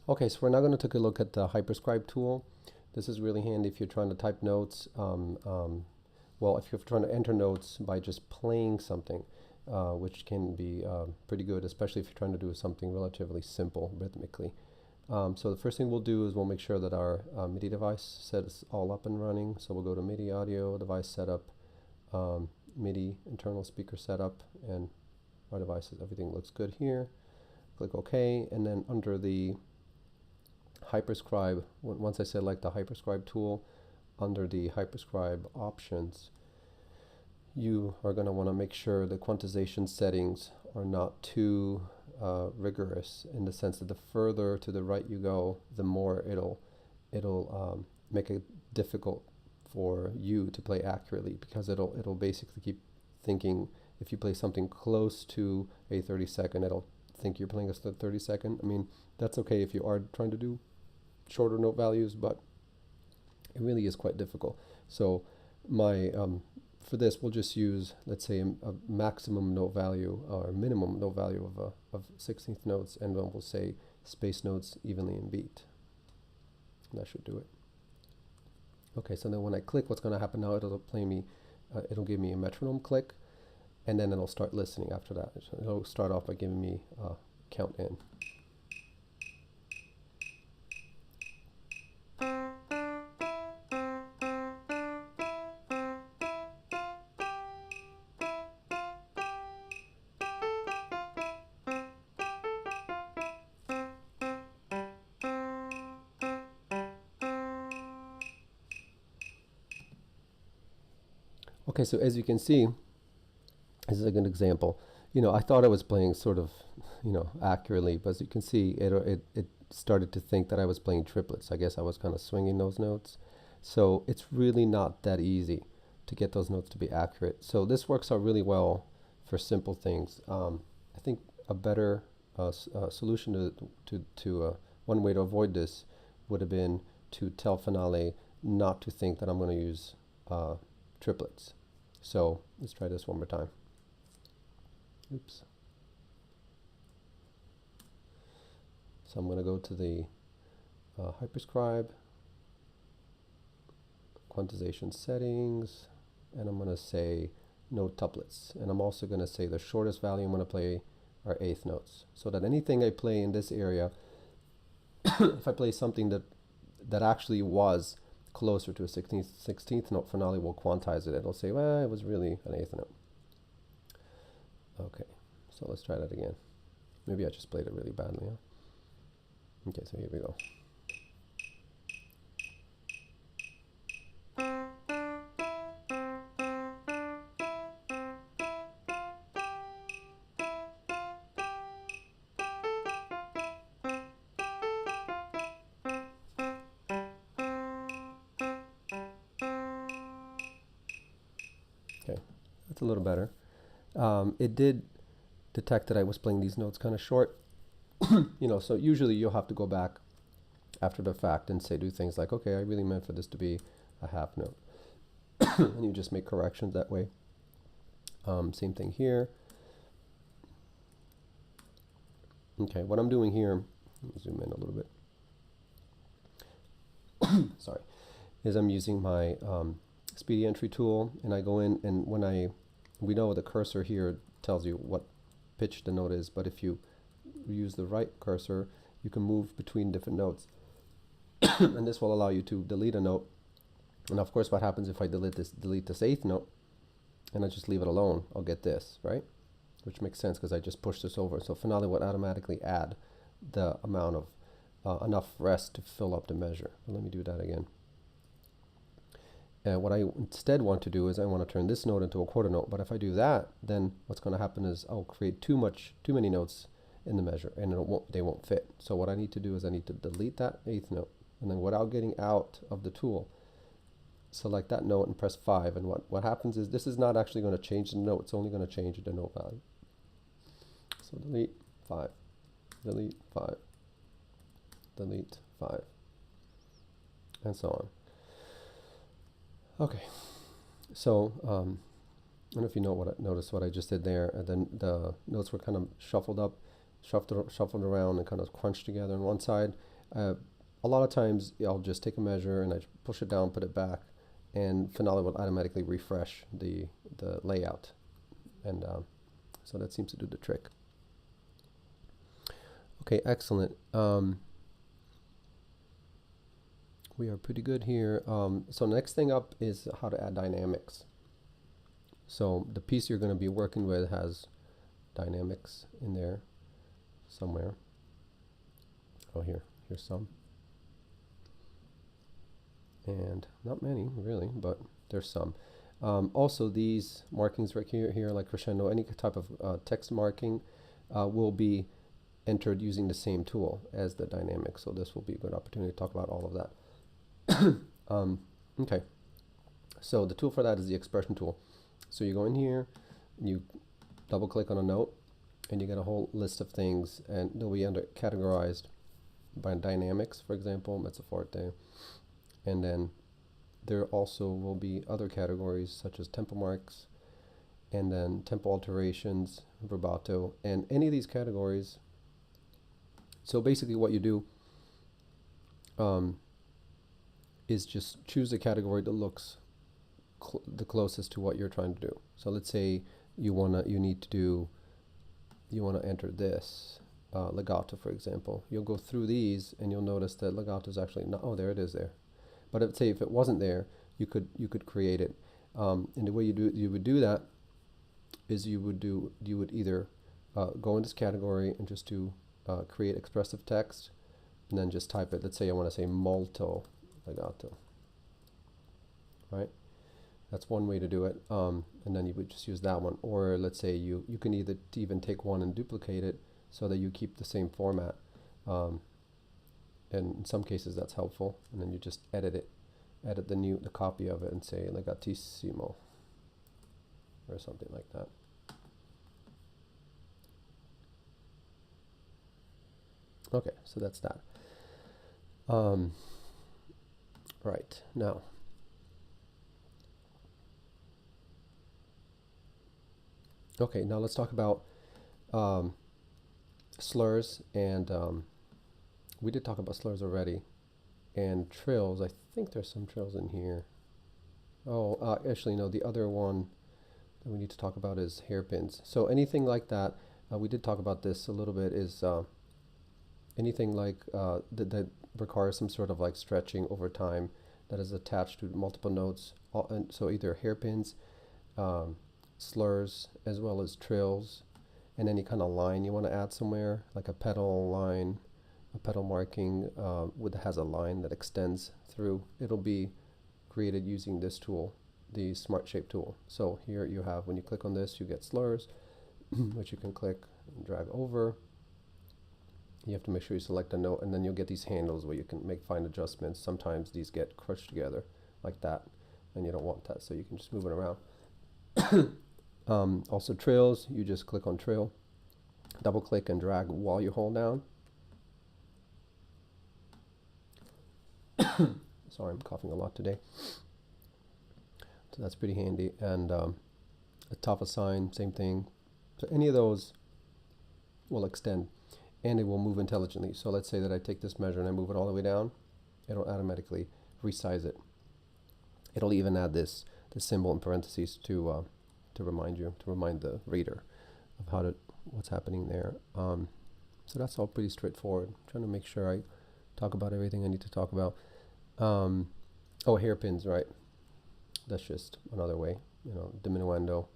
Okay, so we're now going to take a look at the Hyperscribe tool. This is really handy if you're trying to type notes. Well, if you're trying to enter notes by just playing something, which can be pretty good, especially if you're trying to do something relatively simple rhythmically. So the first thing we'll do is we'll make sure that our MIDI device set is all up and running. So we'll go to MIDI audio, device setup, MIDI internal speaker setup, and our devices, everything looks good here. Click OK, and then under the Hyperscribe, once I select the Hyperscribe tool, under the Hyperscribe options, you are going to want to make sure the quantization settings are not too rigorous, in the sense that the further to the right you go, the more it'll make it difficult for you to play accurately, because it'll basically keep thinking if you play something close to a 30-second, it'll think you're playing a 30-second. I mean, that's okay if you are trying to do shorter note values, but it really is quite difficult. So my for this, we'll just use, let's say, a maximum note value or minimum note value of 16th notes, and then we'll say space notes evenly in beat. And that should do it. Okay, so then when I click, what's going to happen now? It'll play me, it'll give me a metronome click, and then it'll start listening after that. It'll start off by giving me a count in. Okay, so as you can see, this is a good example. I thought I was playing sort of, accurately, but as you can see, it started to think that I was playing triplets. I guess I was kind of swinging those notes. So it's really not that easy to get those notes to be accurate. So this works out really well for simple things. I think a better solution to one way to avoid this would have been to tell Finale not to think that I'm going to use triplets. So let's try this one more time. Oops. So I'm going to go to the Hyperscribe, quantization settings, and I'm going to say note tuplets. And I'm also going to say the shortest value I'm going to play are eighth notes, so that anything I play in this area, if I play something that actually was closer to a 16th note, Finale will quantize it. It'll say, well, it was really an eighth note. Okay, so let's try that again. Maybe I just played it really badly, huh? Okay, so here we go. Okay, that's a little better. It did detect that I was playing these notes kind of short. So usually you'll have to go back after the fact and do things like, okay, I really meant for this to be a half note. And you just make corrections that way. Same thing here. Okay, what I'm doing here, let me zoom in a little bit. Sorry, is I'm using my Speedy Entry tool, and I go in, and we know the cursor here tells you what pitch the note is, but if you use the right cursor, you can move between different notes. And this will allow you to delete a note. And of course, what happens if I delete this eighth note and I just leave it alone? I'll get this, right? Which makes sense because I just pushed this over. So Finale would automatically add the amount of enough rest to fill up the measure. But let me do that again. And what I instead want to do is I want to turn this note into a quarter note. But if I do that, then what's going to happen is I'll create too many notes in the measure, and they won't fit. So what I need to do is I need to delete that eighth note, and then without getting out of the tool, select that note and press 5. And what happens is this is not actually going to change the note. It's only going to change the note value. So delete 5, delete 5, delete 5, and so on. Okay, so I don't know if you noticed what I just did there. And then the notes were kind of shuffled around and kind of crunched together on one side. A lot of times I'll just take a measure and I push it down, put it back, and Finale will automatically refresh the layout. And so that seems to do the trick. Okay, excellent. We are pretty good here. So next thing up is how to add dynamics. So the piece you're going to be working with has dynamics in there somewhere. Oh, here's some. And not many really, but there's some. Also, these markings right here, like crescendo, any type of text marking will be entered using the same tool as the dynamics. So this will be a good opportunity to talk about all of that. Okay, so the tool for that is the expression tool. So you go in here, you double click on a note, and you get a whole list of things, and they'll be categorized by dynamics, for example, mezzo forte. And then there also will be other categories such as tempo marks, and then tempo alterations, vibrato, and any of these categories. So basically what you do is just choose a category that looks the closest to what you're trying to do. So let's say you want to enter this legato, for example. You'll go through these and you'll notice that legato is actually not, oh, there it is there. But let's say if it wasn't there, you could create it. And the way you would do that is you would either go in this category and just do create expressive text, and then just type it. Let's say I want to say molto legato, right? That's one way to do it, and then you would just use that one. Or let's say you can either even take one and duplicate it so that you keep the same format, and in some cases that's helpful, and then you just edit the copy of it and say legatissimo or something like that. Okay, so that's that. Right, now okay, now let's talk about slurs, and we did talk about slurs already, and trills. I think there's some trills in here. Oh, actually no, the other one that we need to talk about is hairpins. So anything like that, we did talk about this a little bit, is anything like that requires some sort of like stretching over time that is attached to multiple notes. And so either hairpins, slurs, as well as trills, and any kind of line you want to add somewhere, like a pedal line, a pedal marking has a line that extends through. It'll be created using this tool, the Smart Shape tool. So here you have, when you click on this, you get slurs, which you can click and drag over. You have to make sure you select a note, and then you'll get these handles where you can make fine adjustments. Sometimes these get crushed together like that, and you don't want that, so you can just move it around. Also trails, you just click on trail, double click and drag while you hold down. Sorry, I'm coughing a lot today. So that's pretty handy. And a top assign, same thing. So any of those will extend, and it will move intelligently. So let's say that I take this measure and I move it all the way down, it'll automatically resize it. It'll even add this symbol in parentheses to remind the reader of what's happening there. So that's all pretty straightforward. I'm trying to make sure I talk about everything I need to talk about. Oh, hairpins, right? That's just another way, diminuendo.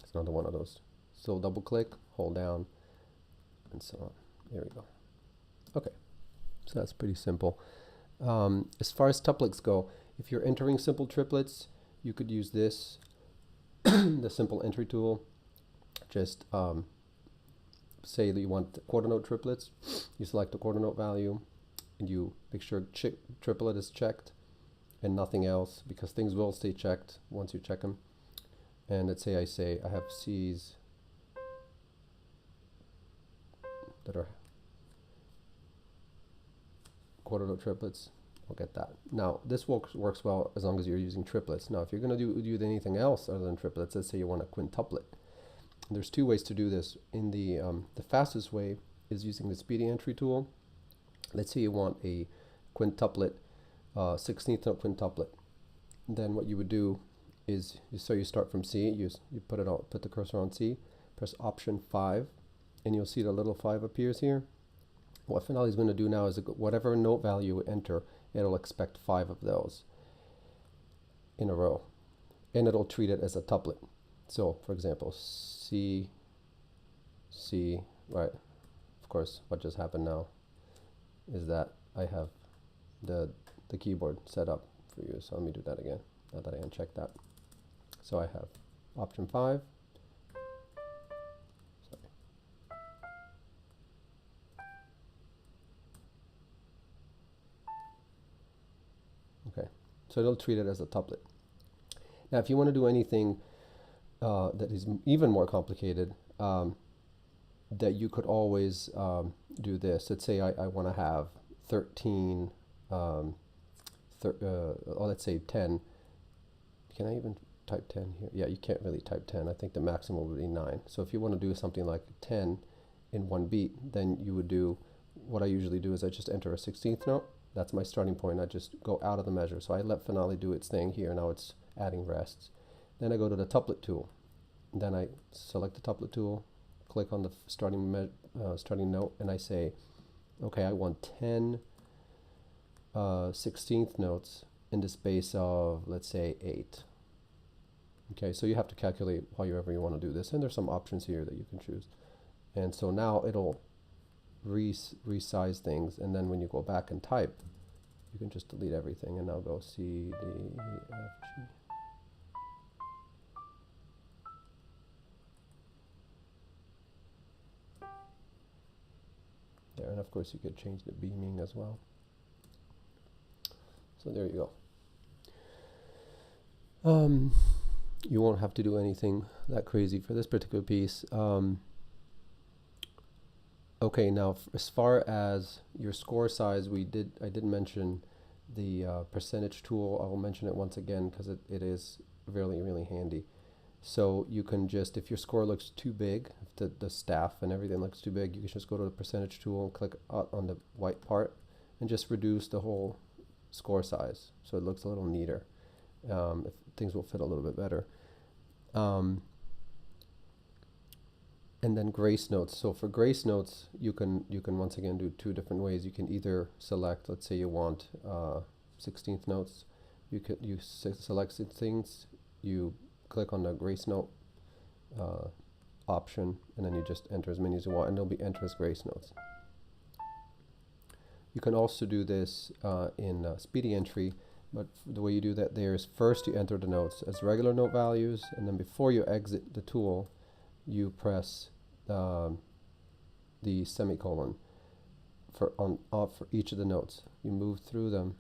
It's another one of those. So double click, hold down, and so on. There we go. Okay, so that's pretty simple. As far as tuplets go, if you're entering simple triplets, you could use this, the simple entry tool. Just say that you want the quarter note triplets. You select the quarter note value, and you make sure triplet is checked and nothing else, because things will stay checked once you check them. And let's say I have C's that are quarter note triplets. I'll get that. Now this works well as long as you're using triplets. Now if you're going to do anything else other than triplets, let's say you want a quintuplet. There's two ways to do this. In the fastest way is using the Speedy Entry tool. Let's say you want a quintuplet, 16th note quintuplet. Then what you would do is, so you start from C, you put the cursor on C, press Option 5, and you'll see the little 5 appears here. What Finale is going to do now is whatever note value you enter, it'll expect 5 of those in a row, and it'll treat it as a tuplet. So, for example, C, C, right? Of course, what just happened now is that I have the keyboard set up for you. So let me do that again, now that I unchecked that. So I have Option 5. Sorry. Okay, so it'll treat it as a tuplet. Now, if you want to do anything that is even more complicated, that you could always do this. Let's say I want to have 13, let's say 10. Can I even type 10 here? Yeah, you can't really type 10. I think the maximum would be 9. So if you want to do something like 10 in one beat, then you would do, what I usually do is I just enter a 16th note. That's my starting point. I just go out of the measure. So I let Finale do its thing here. Now it's adding rests. Then I go to the tuplet tool. Then I select the tuplet tool, click on the starting note, and I say, okay, I want 10 16th notes in the space of, let's say, 8. Okay, so you have to calculate however you want to do this, and there's some options here that you can choose. And so now it'll resize things, and then when you go back and type, you can just delete everything, and now go C, D, E, F, G. There, and of course you could change the beaming as well. So there you go. You won't have to do anything that crazy for this particular piece. Okay, now as far as your score size, I did mention the percentage tool. I'll mention it once again because it is really, really handy. So you can just, if your score looks too big, if the staff and everything looks too big, you can just go to the percentage tool and click on the white part and just reduce the whole score size so it looks a little neater. If things will fit a little bit better. And then grace notes. So for grace notes, you can once again do 2 different ways. You can either select, let's say you want 16th notes. You select things, you click on the grace note option, and then you just enter as many as you want, and they'll be entered as grace notes. You can also do this in Speedy Entry, but the way you do that there is first you enter the notes as regular note values, and then before you exit the tool, you press the semicolon for each of the notes. You move through them,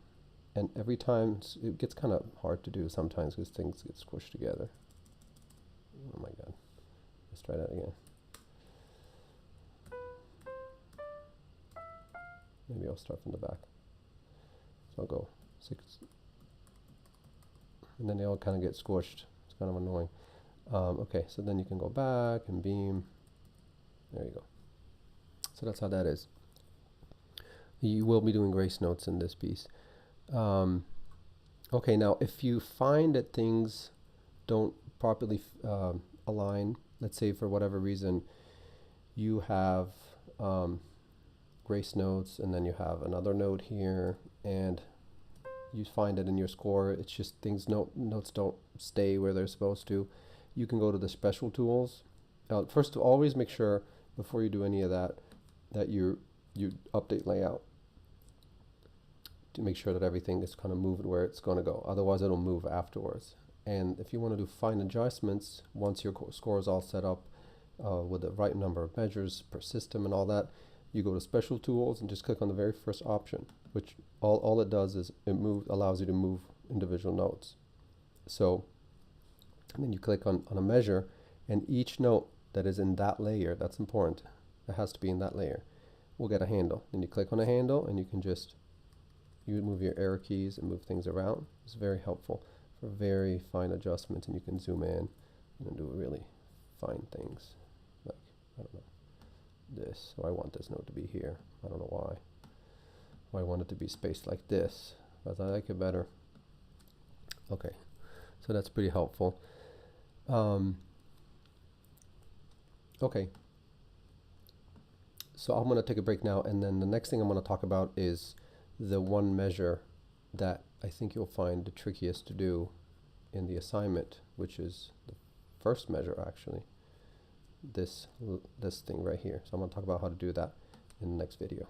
and every time it gets kind of hard to do sometimes because things get squished together. Oh my god. Let's try that again. Maybe I'll start from the back. So I'll go 6. And then they all kind of get squished. It's kind of annoying. Okay, so then you can go back and beam. There you go. So that's how that is. You will be doing grace notes in this piece. Okay, now if you find that things don't properly align, let's say for whatever reason you have grace notes and then you have another note here, and you find that in your score it's just notes don't stay where they're supposed to, you can go to the special tools. First, always make sure before you do any of that you update layout to make sure that everything is kind of moved where it's going to go. Otherwise it'll move afterwards. And if you want to do fine adjustments, once your score is all set up with the right number of measures per system and all that, you go to special tools and just click on the very first option, which all it does is it allows you to move individual notes. So, and then you click on a measure, and each note that is in that layer, that's important, it has to be in that layer, will get a handle. Then you click on a handle and you can just move your arrow keys and move things around. It's very helpful for very fine adjustments, and you can zoom in and do really fine things. Like, I don't know, this. So I want this note to be here. I don't know why. I want it to be spaced like this, but I like it better. Okay, so that's pretty helpful. Okay, so I'm going to take a break now, and then the next thing I'm going to talk about is the one measure that I think you'll find the trickiest to do in the assignment, which is the first measure, actually. This thing right here. So I'm going to talk about how to do that in the next video.